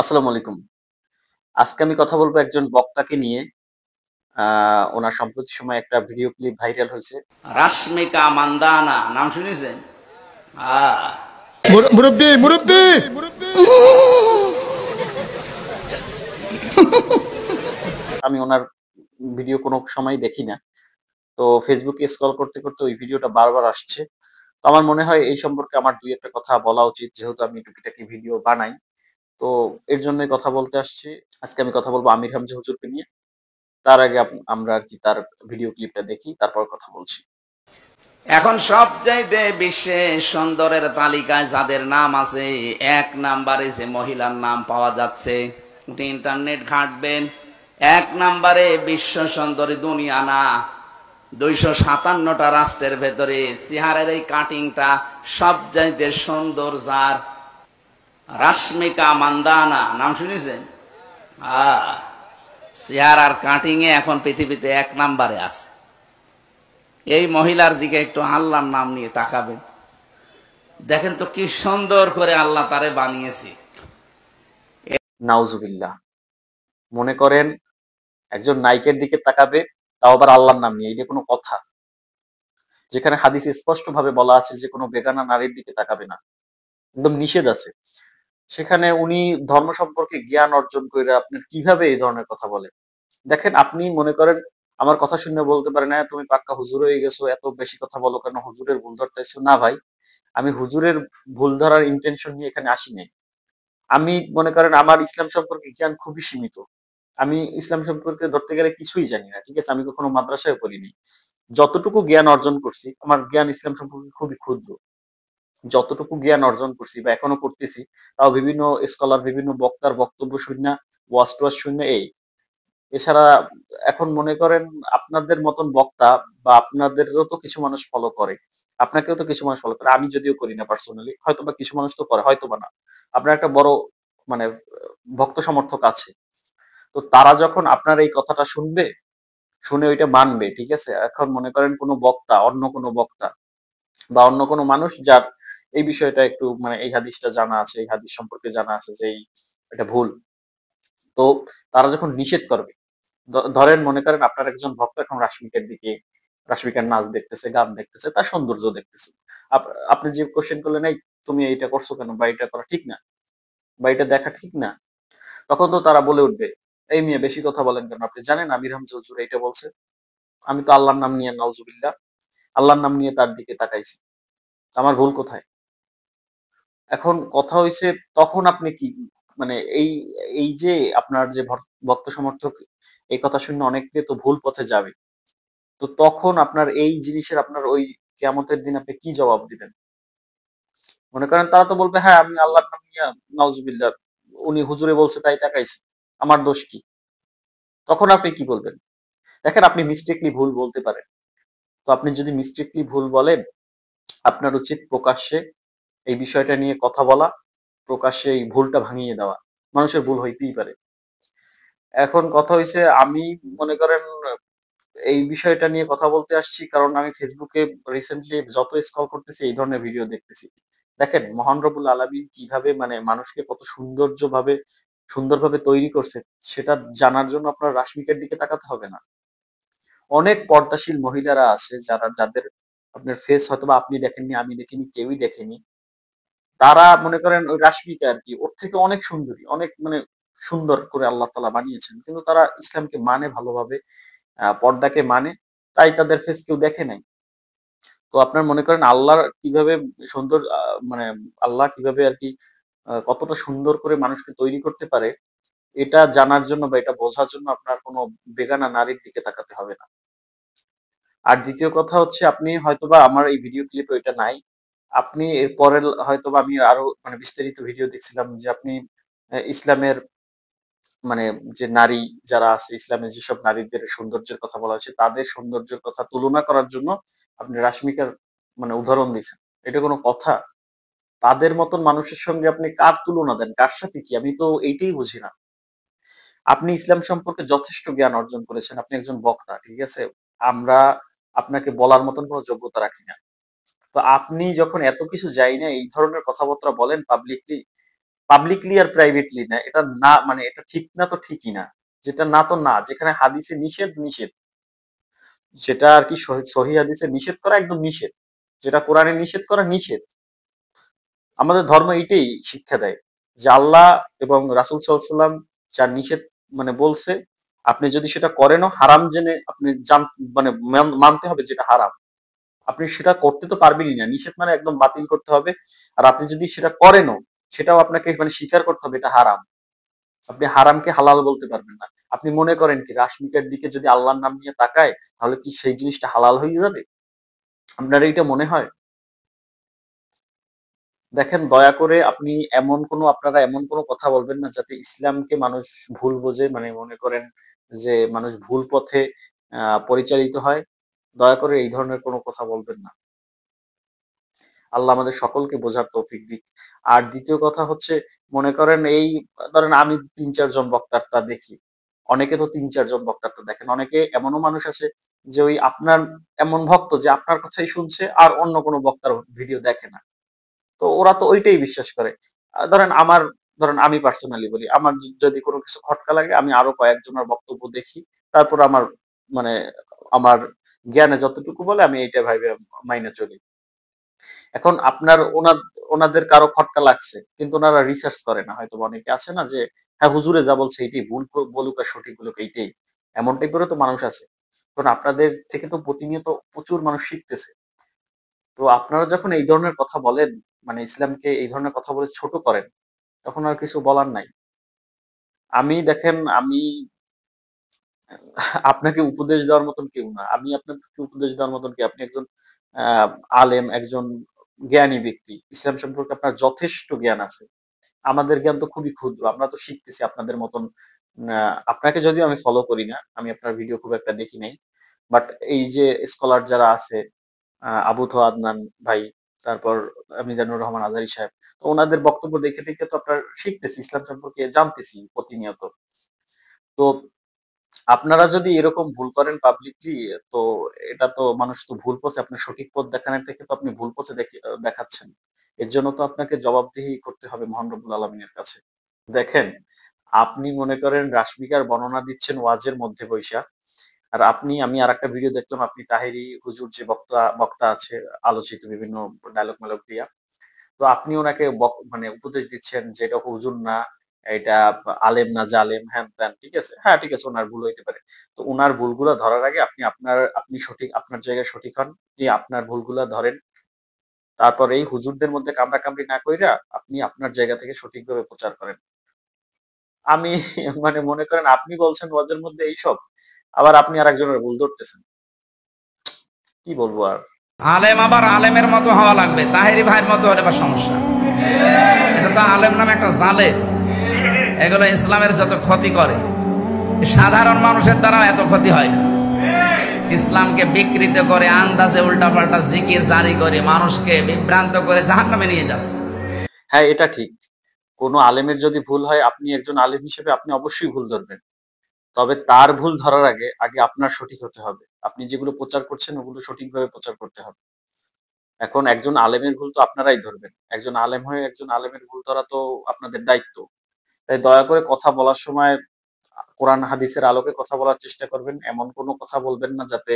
আসসালামু আলাইকুম। আজকে আমি কথা বলবো একজন বক্তাকে নিয়ে। আ উনার সম্প্রতি সময়ে একটা ভিডিও ক্লিপ ভাইরাল হইছে। রাশ্মিকা মান্দানা নাম শুনেছেন? আহ, মুরব্বি মুরব্বি আমি উনার ভিডিও কোনো সময় দেখি না। তো ফেসবুকে স্ক্রল করতে ওই ভিডিওটা বারবার আসছে। তো আমার মনে হয় এই সম্পর্কে আমার ২ ১ টা কথা বলা উচিত। যেহেতু আমি টুকিটাকি ভিডিও বানাই। তো এর জন্যই কথা বলতে আসছি। আজকে আমি কথা বলবো আমির হামজা হুজুরকে নিয়ে। তার আগে আমরা আরকি তার ভিডিও ক্লিপটা দেখি, তারপর কথা বলছি। এখন সবচাইতে বিশ্বে সুন্দরের তালিকায় যাদের নাম আছে, এক নাম্বারে যে মহিলার নাম পাওয়া যাচ্ছে, আপনি ইন্টারনেট ঘাঁটবেন, এক নাম্বারে বিশ্ব সুন্দরী দুনিয়া না, 257টা রাষ্ট্রের ভেতরে চেহারের এই কাটিংটা সবচাইতে সুন্দর যার, রাশ্মিকা মান্দানা নাম শুনেছেন? চেহারার কাটিং এ এখন পৃথিবীতে এক নাম্বারে আছে। এই মহিলার দিকে একটু আল্লাহর নাম নিয়ে তাকাবেন, দেখেন তো কি সুন্দর করে আল্লাহ তারে বানিয়েছে। নাউজুবিল্লাহ। মনে করেন একজন নায়িকার দিকে তাকাবে, তাও আবার আল্লাহর নাম নিয়ে। এটা কোনো কথা? যেখানে হাদিসে স্পষ্টভাবে বলা আছে যে কোনো বেগানা নারীর দিকে তাকাবে না। একদম নিষেধ আছে। সেখানে উনি ধর্ম সম্পর্কে জ্ঞান অর্জন কইরা আপনার কিভাবে এই ধরনের কথা বলে? দেখেন আপনি মনে করেন আমার কথা শুনে বলতে পারেন, "হ্যাঁ, তুমি পাক্কা হুজুর হয়ে গেছো। এত বেশি কথা বলো কেন? হুজুরের ভুল ধরতেছো।" না ভাই, আমি হুজুরের ভুল ধরার ইনটেনশন নিয়ে এখানে আসি নাই। আমি মনে করেন আমার ইসলাম সম্পর্কে জ্ঞান খুবই সীমিত। আমি ইসলাম সম্পর্কে ধরতে গেলে কিছুই জানি না। ঠিক আছে? আমি কখনো মাদ্রাসায়ও পড়িনি। যতটুকু জ্ঞান অর্জন করছি, আমার জ্ঞান ইসলাম সম্পর্কে খুবই ক্ষুদ্র। যতটুকু জ্ঞান অর্জন করছি বা এখনো করতেছি, তাও বিভিন্ন স্কলার, বিভিন্ন বক্তার বক্তব্য শুইনা, ওয়াজ-টোয়াজ শুইনা এই। এছাড়া এখন মনে করেন আপনাদের মতন বক্তা বা আপনাদেরও তো কিছু মানুষ ফলো করে। আপনাকেও তো কিছু মানুষ ফলো করে। আমি যদিও করি না পার্সোনালি। হয়তোবা কিছু মানুষ তো করে, হয়তোবা না। আপনার একটা বড় মানে ভক্ত সমর্থক আছে। তো তারা যখন আপনার এই কথাটা শুনবে, শুনে ওইটা মানবে, ঠিক আছে? এখন মনে করেন কোন বক্তা, অন্য কোন বক্তা বা অন্য কোন মানুষ যার এই বিষয়টা একটু মানে এই হাদিসটা জানা আছে, এই হাদিস সম্পর্কে জানা আছে যে এটা ভুল। তো তারা যখন নিষেধ করবে, ধরেন মনে করেন আপনার একজন ভক্ত এখন রাশমিকার দিকে, রাশমিকার নাচ দেখতেছে, গান দেখতেছে, তার সৌন্দর্য দেখতেছে। আপনি যে কোয়েশ্চেন করলেন, "এই তুমি এইটা করছো কেন? বা এটা করা ঠিক না, বা এটা দেখা ঠিক না।" তখন তো তারা বলে উঠবে, "এই মিয়া বেশি কথা বলেন কেন? আপনি জানেন আমির হামজা হুজুর এইটা বলছে? আমি তো আল্লাহর নাম নিয়ে নাউজুবিল্লাহ, আল্লাহর নাম নিয়ে তার দিকে তাকাইছি। আমার ভুল কোথায়?" এখন কথা হইছে তখন আপনি কি মানে এই এই যে আপনার যে ভক্ত সমর্থক এই কথা শুনে অনেকে তো ভুল পথে যাবে। তো তখন আপনার এই জিনিসের আপনার ওই কিয়ামতের দিন আপনি কি জবাব দিবেন? মনে করেন তারা তো বলবে, "হ্যাঁ, আমি আল্লাহর নাম নিয়া নাউজুবিল্লাহ, উনি হুজুরে বলছে তাই তাকাইছি। আমার দোষ কি?" তখন আপনি কি বলবেন? দেখেন আপনি মিস্টেকলি ভুল বলতে পারেন। তো আপনি যদি মিস্টেকলি ভুল বলেন, আপনার উচিত প্রকাশ্যে এই বিষয়টা নিয়ে কথা বলা, প্রকাশ্যে এই ভুলটা ভাঙিয়ে দেওয়া। মানুষের ভুল হইতেই পারে। এখন কথা হইছে আমি মনে করেন এই বিষয়টা নিয়ে কথা বলতে আসছি কারণ আমি ফেসবুকে রিসেন্টলি যত স্ক্রল করতেছি এই ধরনের ভিডিও দেখতেছি। দেখেন মহান রব্বুল আলামিন কিভাবে মানে মানুষকে কত সুন্দরভাবে তৈরি করছে সেটা জানার জন্য আপনার রাশমিকার দিকে তাকাতে হবে না। অনেক পর্দাশীল মহিলারা আছে যাদের আপনার ফেস হয়তোবা আপনি দেখেননি, আমি দেখিনি, কেউই দেখেনি। তারা মনে করেন ওই রাশমিকা আরকি ওর থেকে অনেক সুন্দরী, অনেক মানে সুন্দর করে আল্লাহ তাআলা বানিয়েছেন। কিন্তু তারা ইসলামকে মানে ভালোভাবে, পর্দাকে মানে, তাই তাদের ফেস কেউ দেখে নাই। তো আপনার মনে করেন আল্লাহর কিভাবে সুন্দর মানে আল্লাহ কিভাবে আরকি কতটা সুন্দর করে মানুষকে তৈরি করতে পারে, এটা জানার জন্য বা এটা বোঝার জন্য আপনার কোনো বেগানা নারীর দিকে তাকাতে হবে না। আর ২য় কথা হচ্ছে আপনি হয়তোবা আমার এই ভিডিও ক্লিপে ওইটা নাই। আপনি এর পরের হয়তোবা আমি আরো মানে বিস্তারিত ভিডিও দেখছিলাম যে আপনি ইসলামের মানে যে নারী যারা আছে, ইসলামে যেসব নারীদের সৌন্দর্যের কথা বলা হয়েছে, তাদের সৌন্দর্যের কথা তুলনা করার জন্য আপনি রাশমিকার মানে উদাহরণ দিছেন। এটা কোনো কথা? তাদের মতন মানুষের সঙ্গে আপনি কার তুলনা দেন? কার সাথে কি? আমি তো এইটাই বুঝি না। আপনি ইসলাম সম্পর্কে যথেষ্ট জ্ঞান অর্জন করেছেন। আপনি একজন বক্তা, ঠিক আছে? আমরা আপনাকে বলার মতন কোনো যোগ্যতা রাখি না। তো আপনি যখন এত কিছু জাইনা এই ধরনের কথাবার্তা বলেন পাবলিকলি, পাবলিকলি আর প্রাইভেটলি না, এটা না মানে এটা ঠিক না তো ঠিকই না, যেটা না তো না, যেখানে হাদিসে নিষেধ নিষেধ, যেটা আর কি সহি হাদিসে নিষেধ করা একদম নিষেধ, যেটা কোরআনে নিষেধ করা নিষেধ। আমাদের ধর্ম এটাই শিক্ষা দেয় যে আল্লাহ এবং রাসূল সাল্লাল্লাহু আলাইহি ওয়াসাল্লাম যা নিষেধ মানে বলছে, আপনি যদি সেটা করেনও হারাম জেনে আপনি মানে মানতে হবে যেটা হারাম। আপনি সেটা করতে তো পারবেনই না, নিষেধ মানে একদম বাতিল করতে হবে। আর আপনি যদি সেটা করেনও, সেটাও আপনাকে মানে স্বীকার করতে হবে এটা হারাম। আপনি হারামকে হালাল বলতে পারবেন না। আপনি মনে করেন কি রাশমিকার দিকে যদি আল্লাহর নাম নিয়ে তাকায়, তাহলে কি সেই জিনিসটা হালাল হয়ে যাবে? আপনার এইটা মনে হয়? দেখেন, দয়া করে আপনি আপনারা এমন কোনো কথা বলবেন না যাতে ইসলামকে মানুষ ভুল বোঝে, মানে মনে করেন যে মানুষ ভুল পথে পরিচালিত হয়। দয়া করে এই ধরনের কোনো কথা বলবেন না। আল্লাহ আমাদের সকলকে বোঝার তৌফিক দিক। আর দ্বিতীয় কথা হচ্ছে, মনে করেন এই ধরেন আমি ৩-৪ জন বক্তারটা দেখি। অনেকে তো ৩-৪ জন বক্তারটা দেখেন। অনেকে এমনও মানুষ আছে যে ওই আপনার এমন ভক্ত যে আপনার কথাই শুনছে আর অন্য কোনো বক্তার ভিডিও দেখে না। তো ওরা তো ওইটাই বিশ্বাস করে। ধরেন আমি পার্সোনালি বলি, আমার যদি কোনো কিছু খটকা লাগে আমি আরো কয়েকজনের বক্তব্য দেখি। তারপর মানে আমার জ্ঞানে যতটুকু বলে আমি এইটা ভাইবে মাইনে চলি। এখন ওনাদের কারো খটকা লাগছে, কিন্তু ওনারা রিসার্চ করে না। হয়তো অনেকে আছে না যে হ্যাঁ হুজুরে যা বলছে এইটাই, ভুল বলুক আর সঠিক বলুক এইটাই, এমন টাইপেরও তো মানুষ আছে। কারণ আপনাদের থেকে তো প্রতিনিয়ত প্রচুর মানুষ শিখতেছে। তো আপনারা যখন এই ধরনের কথা বলেন, মানে ইসলামকে এই ধরনের কথা বলে ছোট করেন, তখন আর কিছু বলার নাই। দেখেন, আমি আপনাকে উপদেশ দেওয়ার মতন কেউ না। আমি আপনাকে উপদেশ দেওয়ার মতন কি? আপনি একজন আহ আলেম, একজন জ্ঞানী ব্যক্তি। ইসলাম সম্পর্কে আপনার যথেষ্ট জ্ঞান আছে। আমাদের জ্ঞান তো খুবই ক্ষুদ্র। আমরা তো শিখতেছি আপনাদের মতন। আপনাকে যদিও আমি ফলো করি না, আমি আপনার ভিডিও খুব একটা দেখি নাই। বাট এই যে স্কলার যারা আছে, আবু তো আদনান ভাই, তারপর মিজানুর রহমান আজহারী সাহেব, তো ওনাদের বক্তব্য দেখে দেখে তো আপনার শিখতেছি, ইসলাম সম্পর্কে জানতেছি প্রতিনিয়ত। তো আপনারা যদি এরকম ভুল করেন পাবলিকলি, তো এটা তো মানুষ তো ভুল পথে, আপনার সঠিক পথ দেখানোর থেকে তো আপনি ভুল পথে দেখাচ্ছেন। এর জন্য তো আপনাকে জবাবদিহি করতে হবে মহান রব্বুল আলমিনের কাছে। দেখেন, আপনি মনে করেন রাশমিকার বর্ণনা দিচ্ছেন ওয়াজের মধ্যে বৈশা, আর আমি আর একটা ভিডিও দেখলাম, আপনি তাহেরি হুজুর যে বক্তা আছে আলোচিত বিভিন্ন ডায়লগ মালগ দিয়া, তো আপনি ওনাকে মানে উপদেশ দিচ্ছেন যে এটা হুজুর না, এটা আলেম না জালেম, হ্যান ত্যান। ঠিক আছে, হ্যাঁ ঠিক আছে, ওনার ভুল হইতে পারে। তো ওনার ভুলগুলো ধরার আগে আপনি সঠিক, আপনার জায়গায় সঠিক হন, আপনি আপনার ভুলগুলা ধরেন। তারপর এই হুজুরদের মধ্যে কামড়াকামড়ি না কইরা আপনি আপনার জায়গা থেকে সঠিকভাবে প্রচার করেন। আমি মানে মনে করেন আপনি বলছেন ওয়াজের মধ্যে এইসব, আবার আপনি আরেকজনের ভুল ধরতেছেন। কি বলবো আর? আলেম আবার আলেমের মতো হওয়া লাগবে, তাহেরি ভাইয়ের মতো হলে বা সমস্যা। এটা তো আলেম নামে একটা জালে, এগুলো ইসলামের যত ক্ষতি করে, সাধারণ মানুষের দ্বারা এত ক্ষতি হয় না। ইসলামকে বিকৃত করে আন্দাজে উল্টাপাল্টা জিকির জারি করে মানুষকে বিভ্রান্ত করে জাহান্নামে নিয়ে যাচ্ছে। হ্যাঁ, এটা ঠিক। কোনো আলেমের যদি ভুল হয়, আপনি একজন আলেম হিসেবে আপনি অবশ্যই ভুল ধরবেন। তবে তার ভুল ধরার আগে আপনার সঠিক হতে হবে। আপনি যেগুলো প্রচার করছেন ওগুলো সঠিকভাবে প্রচার করতে হবে। এখন একজন আলেমের ভুল তো আপনারাই ধরবেন। একজন আলেম হয়ে একজন আলেমের ভুল ধরা তো আপনাদের দায়িত্ব। তাই দয়া করে কথা বলার সময় কোরআন হাদিসের আলোকে কথা বলার চেষ্টা করবেন। এমন কোনো কথা বলবেন না যাতে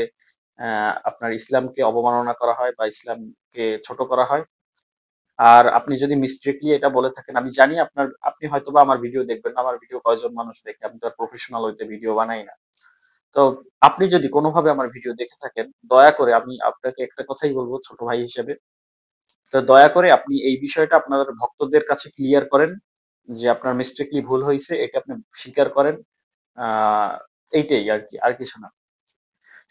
আপনার ইসলামকে অবমাননা করা হয় বা ইসলামকে ছোট করা হয়। আর আপনি যদি মিস্টেকলি এটা বলে থাকেন, আমি জানি আপনি হয়তোবা আমার ভিডিও দেখবেন না। আমার ভিডিও কয়জন মানুষ দেখে? আমি তো আর প্রফেশনাল হইতে ভিডিও বানাই না। তো আপনি যদি কোনোভাবে আমার ভিডিও দেখে থাকেন, দয়া করে আমি আপনাকে একটা কথাই বলবো ছোট ভাই হিসেবে। তো দয়া করে আপনি এই বিষয়টা আপনার ভক্তদের কাছে ক্লিয়ার করেন যে আপনার মিস্টেকলি ভুল হইছে, এটা আপনি স্বীকার করেন। আ এইটাই আরকি, আর কিছু না।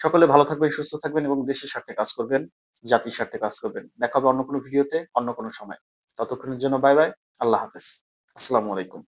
সকলে ভালো থাকবেন, সুস্থ থাকবেন এবং দেশের স্বার্থে কাজ করবেন, জাতির স্বার্থে কাজ করবেন। দেখা হবে অন্য কোনো ভিডিওতে, অন্য কোনো সময়। ততক্ষণের জন্য বাই বাই। আল্লাহ হাফেজ। আসসালামু আলাইকুম।